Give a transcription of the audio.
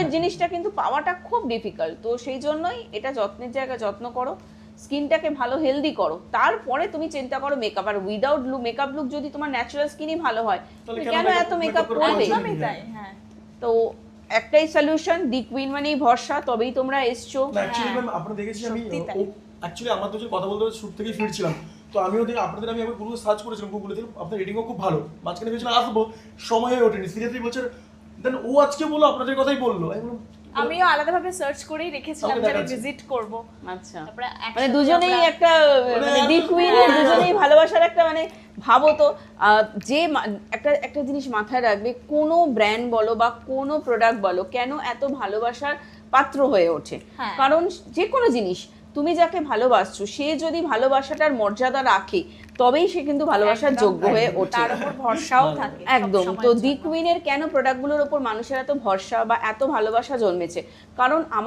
এর জিনিসটা কিন্তু পাওয়াটা খুব ডিফিকাল্ট, তো সেই জন্যই এটা যত্নের জায়গা, যত্ন করো, স্কিনটাকে ভালো হেলদি করো, তারপরে তুমি চিন্তা করো মেকআপ। আর উইদাউট মেকআপ লুক যদি তোমার ন্যাচারাল স্কিনই ভালো হয়, তুমি কেন এত মেকআপ করবে? একদমই তাই, হ্যাঁ। তো একটাই সলিউশন, দি কুইন মানেই ভরসা, তবেই তোমরা এসছো। অ্যাকচুয়ালি ম্যাম আপনারা দেখেছি আমি অ্যাকচুয়ালি আমার তো কথা বলতে শুট থেকেই ফিরছিলাম, তো আমিও দেখি আপনাদের, আমি একবার গুগলে সার্চ করেছিলাম, গুগলে দেখলাম আপনার রেটিংও খুব ভালো, মাঝখানে ভেবেছিলাম আসবো, সময় হয়ে ওঠেনি, সিরিয়াসলি বলছে দেন ও আজকে বললো আপনাদের কথাই বললো, আমি বললাম আমিও আলাদাভাবে সার্চ করেই রেখেছিলাম যে আমি ভিজিট করব। আচ্ছা, তারপরে মানে দুজনেই একটা মানে দি কুইনের দুজনেই ভালোবাসার একটা মানে ভাবো তো, যে একটা জিনিস মাথায় রাখবে, কোনো ব্র্যান্ড বলো বা কোনো প্রোডাক্ট বলো, কেন এত ভালোবাসার পাত্র হয়ে ওঠে, কারণ যে কোনো জিনিস তুমি যাকে ভালোবাসছো সে যদি ভালোবাসাটার মর্যাদা রাখে, তবেই সে কিন্তু ভালোবাসার যোগ্য হয়ে ওঠে, তার উপর ভরসাও থাকে একদম। তো দি কুইনের কেন প্রোডাক্টগুলোর উপর মানুষের এত ভরসা বা এত ভালোবাসা জন্মেছে, কারণ